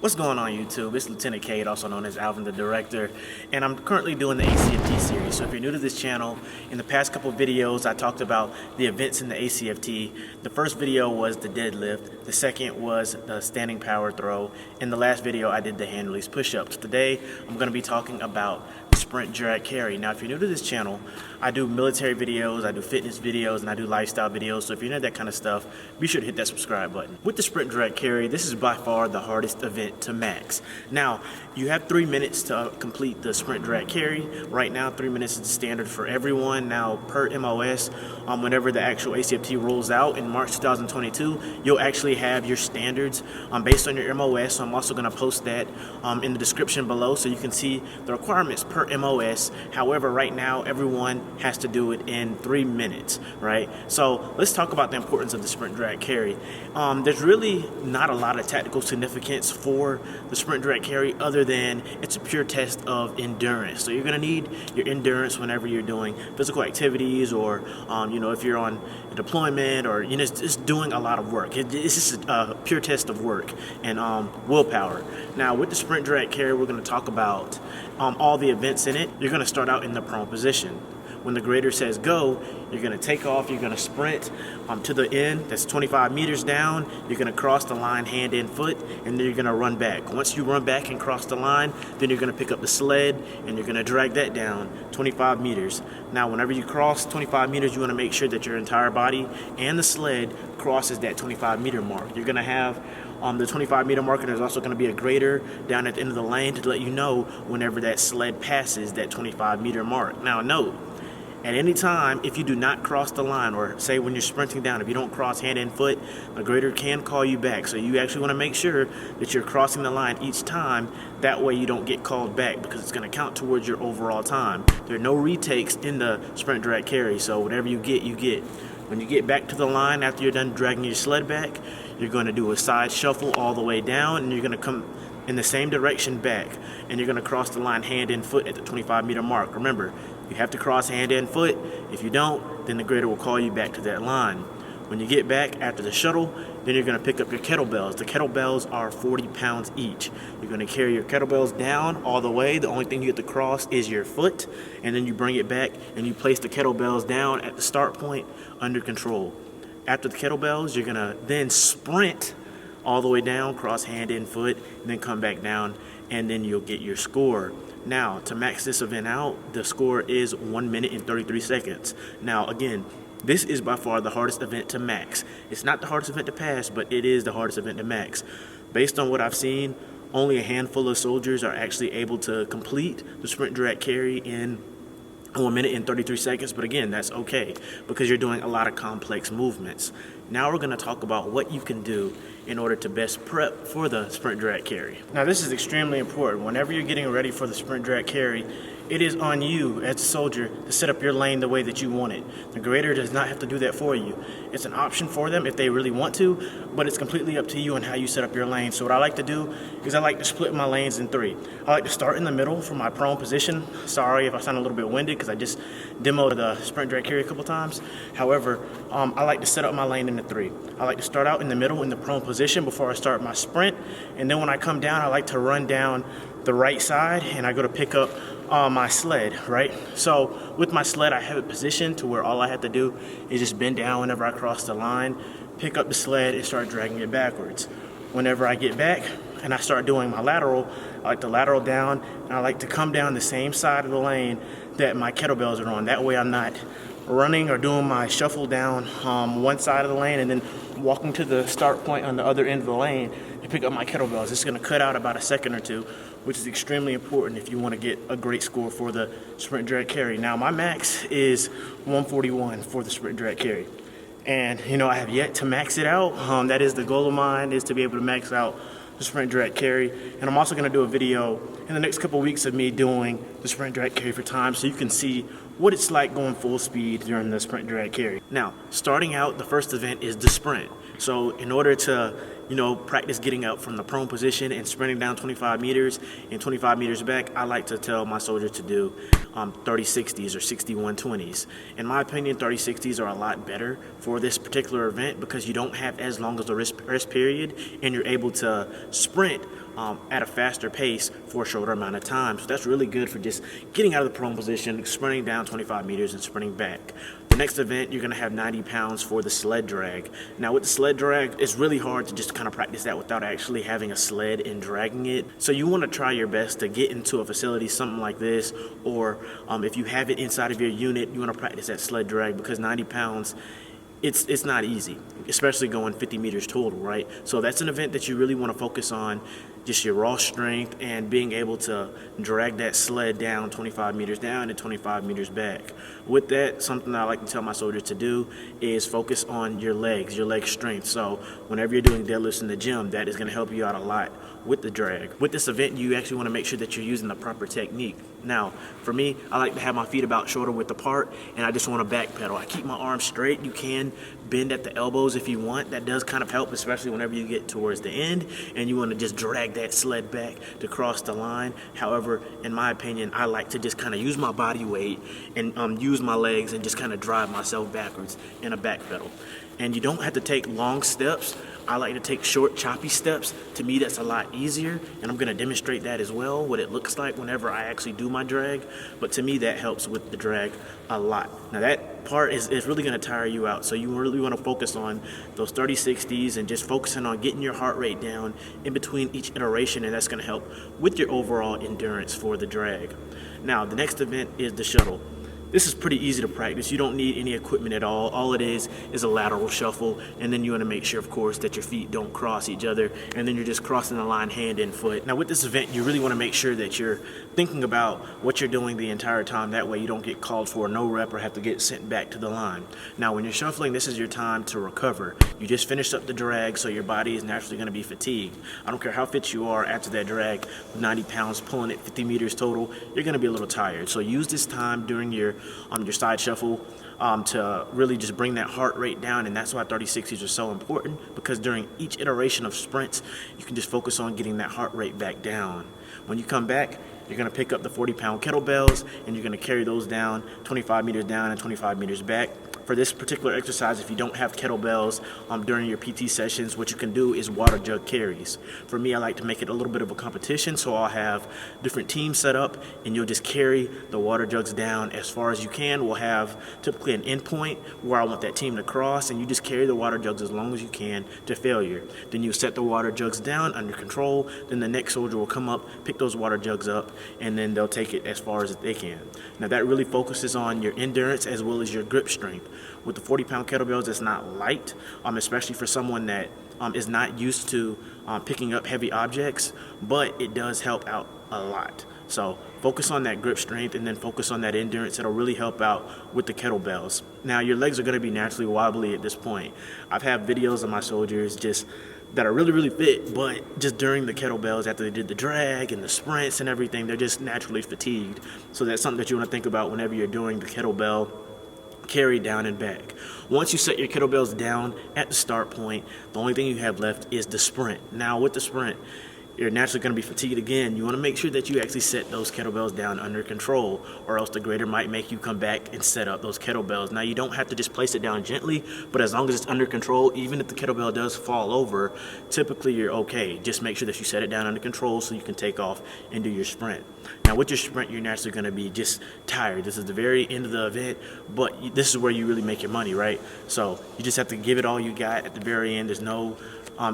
What's going on YouTube? It's Lieutenant Cade, also known as Alvin the Director, and I'm currently doing the ACFT series. So if you're new to this channel, in the past couple videos I talked about the events in the ACFT. The first video was the deadlift, the second was the standing power throw, and the last video I did the hand release push-ups. Today I'm going to be talking about the sprint drag carry. Now if you're new to this channel, I do military videos, I do fitness videos, and I do lifestyle videos. So if you're into that kind of stuff, be sure to hit that subscribe button. With the sprint drag carry, this is by far the hardest event to max. Now, you have 3 minutes to complete the sprint drag carry. Right now, 3 minutes is the standard for everyone. Now, per MOS, whenever the actual ACFT rolls out in March 2022, you'll actually have your standards based on your MOS. So I'm also going to post that in the description below so you can see the requirements per MOS. However, right now, everyone has to do it in 3 minutes, right? So let's talk about the importance of the sprint drag carry. There's really not a lot of tactical significance for the sprint drag carry other than it's a pure test of endurance. So you're going to need your endurance whenever you're doing physical activities or if you're on a deployment or just doing a lot of work. It's just a pure test of work and willpower. Now with the sprint drag carry, we're going to talk about all the events in it. You're going to start out in the prone position. When the grader says go, you're going to take off, you're going to sprint to the end, that's 25 meters down, you're going to cross the line hand and foot, and then you're going to run back. Once you run back and cross the line, then you're going to pick up the sled and you're going to drag that down 25 meters. Now whenever you cross 25 meters, you want to make sure that your entire body and the sled crosses that 25 meter mark. You're going to have the 25 meter mark, and there's also going to be a grader down at the end of the lane to let you know whenever that sled passes that 25 meter mark. Now note, at any time, if you do not cross the line, or say when you're sprinting down, if you don't cross hand and foot, the grader can call you back. So you actually want to make sure that you're crossing the line each time. That way you don't get called back because it's going to count towards your overall time. There are no retakes in the sprint drag carry, so whatever you get, you get. When you get back to the line after you're done dragging your sled back, you're going to do a side shuffle all the way down, and you're going to come in the same direction back, and you're going to cross the line hand and foot at the 25 meter mark. Remember, you have to cross hand and foot. If you don't, then the grader will call you back to that line. When you get back after the shuttle, then you're going to pick up your kettlebells. The kettlebells are 40 pounds each. You're going to carry your kettlebells down all the way. The only thing you have to cross is your foot, and then you bring it back and you place the kettlebells down at the start point under control. After the kettlebells, you're going to then sprint all the way down, cross hand and foot, and then come back down, and then you'll get your score. Now, to max this event out, the score is 1 minute and 33 seconds. Now, again, this is by far the hardest event to max. It's not the hardest event to pass, but it is the hardest event to max. Based on what I've seen, only a handful of soldiers are actually able to complete the sprint drag carry in 1 minute and 33 seconds, but again, that's okay because you're doing a lot of complex movements. Now we're going to talk about what you can do in order to best prep for the sprint drag carry. Now this is extremely important. Whenever you're getting ready for the sprint drag carry, it is on you as a soldier to set up your lane the way that you want it. The grader does not have to do that for you. It's an option for them if they really want to, but it's completely up to you on how you set up your lane. So what I like to do is I like to split my lanes in 3. I like to start in the middle from my prone position. Sorry if I sound a little bit winded because I just demoed the sprint drag carry a couple times. However, I like to set up my lane into 3. I like to start out in the middle in the prone position before I start my sprint, and then when I come down, I like to run down the right side and I go to pick up my sled, right? So with my sled, I have it positioned to where all I have to do is just bend down whenever I cross the line, pick up the sled, and start dragging it backwards. Whenever I get back and I start doing my lateral, I like to lateral down, and I like to come down the same side of the lane that my kettlebells are on. That way I'm not running or doing my shuffle down one side of the lane and then walking to the start point on the other end of the lane to pick up my kettlebells. It's going to cut out about a second or two, which is extremely important if you want to get a great score for the sprint drag carry. Now my max is 141 for the sprint drag carry, and I have yet to max it out. That is the goal of mine, is to be able to max out the sprint drag carry. And I'm also going to do a video in the next couple of weeks of me doing the sprint drag carry for time, so you can see what it's like going full speed during the sprint drag carry. Now, starting out, the first event is the sprint. So in order to practice getting up from the prone position and sprinting down 25 meters and 25 meters back, I like to tell my soldiers to do 30-60s or 61-20s. In my opinion, 30-60s are a lot better for this particular event because you don't have as long as a rest period and you're able to sprint at a faster pace for a shorter amount of time. So that's really good for just getting out of the prone position, sprinting down 25 meters and sprinting back. The next event, you're going to have 90 pounds for the sled drag. Now with the sled drag, it's really hard to just kind of practice that without actually having a sled and dragging it. So you want to try your best to get into a facility, something like this, or if you have it inside of your unit, you want to practice that sled drag because 90 pounds, it's not easy, especially going 50 meters total, right? So that's an event that you really want to focus on, just your raw strength and being able to drag that sled down 25 meters down and 25 meters back. With that, something that I like to tell my soldiers to do is focus on your leg strength. So whenever you're doing deadlifts in the gym, that is going to help you out a lot with the drag. With this event, you actually want to make sure that you're using the proper technique. Now, for me, I like to have my feet about shoulder width apart, and I just want to back pedal. I keep my arms straight. You can bend at the elbows if you want. That does kind of help, especially whenever you get towards the end and you want to just drag that sled back to cross the line. However, in my opinion, I like to just kind of use my body weight and use my legs and just kind of drive myself backwards in a back pedal. And you don't have to take long steps. I like to take short, choppy steps. To me, that's a lot easier, and I'm going to demonstrate that as well, what it looks like whenever I actually do my drag. But to me, that helps with the drag a lot. Now, that part is really going to tire you out, so you really want to focus on those 30-60s and just focusing on getting your heart rate down in between each iteration, and that's going to help with your overall endurance for the drag. Now, the next event is the shuttle. This is pretty easy to practice. You don't need any equipment at all. All it is a lateral shuffle, and then you want to make sure, of course, that your feet don't cross each other, and then you're just crossing the line hand and foot. Now with this event, you really want to make sure that you're thinking about what you're doing the entire time. That way you don't get called for a no rep or have to get sent back to the line. Now when you're shuffling, this is your time to recover. You just finished up the drag, so your body is naturally going to be fatigued. I don't care how fit you are after that drag, 90 pounds pulling it 50 meters total, you're going to be a little tired. So use this time during your side shuffle to really just bring that heart rate down, and that's why 30-60s are so important, because during each iteration of sprints, you can just focus on getting that heart rate back down. When you come back, you're going to pick up the 40-pound kettlebells, and you're going to carry those down 25 meters down and 25 meters back. For this particular exercise, if you don't have kettlebells during your PT sessions, what you can do is water jug carries. For me, I like to make it a little bit of a competition, so I'll have different teams set up, and you'll just carry the water jugs down as far as you can. We'll have typically an end point where I want that team to cross, and you just carry the water jugs as long as you can to failure. Then you set the water jugs down under control, then the next soldier will come up, pick those water jugs up, and then they'll take it as far as they can. Now that really focuses on your endurance as well as your grip strength. With the 40-pound kettlebells, it's not light, especially for someone that is not used to picking up heavy objects, but it does help out a lot. So focus on that grip strength and then focus on that endurance. It'll really help out with the kettlebells. Now your legs are going to be naturally wobbly at this point. I've had videos of my soldiers that are really, really fit, but just during the kettlebells, after they did the drag and the sprints and everything, they're just naturally fatigued. So that's something that you want to think about whenever you're doing the kettlebell carry down and back. Once you set your kettlebells down at the start point, the only thing you have left is the sprint. Now with the sprint, you're naturally going to be fatigued again. You want to make sure that you actually set those kettlebells down under control, or else the grader might make you come back and set up those kettlebells. Now you don't have to just place it down gently, but as long as it's under control, even if the kettlebell does fall over, typically you're okay. Just make sure that you set it down under control so you can take off and do your sprint. Now with your sprint, you're naturally going to be just tired. This is the very end of the event, but this is where you really make your money, right? So you just have to give it all you got at the very end. There's no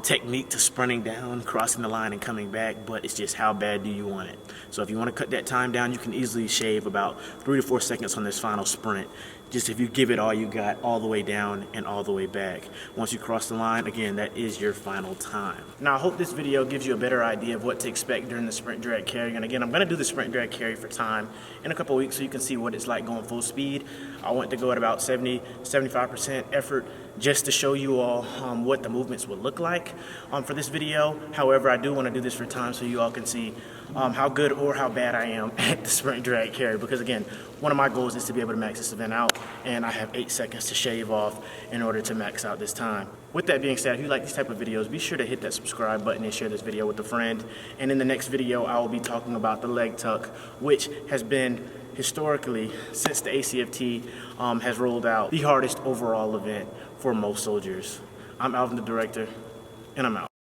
technique to sprinting down, crossing the line, and coming back, but it's just how bad do you want it. So if you want to cut that time down, you can easily shave about 3 to 4 seconds on this final sprint. Just if you give it all you got, all the way down and all the way back. Once you cross the line, again, that is your final time. Now, I hope this video gives you a better idea of what to expect during the sprint drag carry. And again, I'm going to do the sprint drag carry for time in a couple of weeks so you can see what it's like going full speed. I want to go at about 70-75% effort just to show you all what the movements would look like for this video. However, I do want to do this for time so you all can see how good or how bad I am at the sprint drag carry, because again, one of my goals is to be able to max this event out, and I have 8 seconds to shave off in order to max out this time. With that being said, if you like these type of videos, be sure to hit that subscribe button and share this video with a friend. And in the next video, I will be talking about the leg tuck, which has been historically, since the ACFT has rolled out, the hardest overall event for most soldiers. I'm Alvin, the director, and I'm out.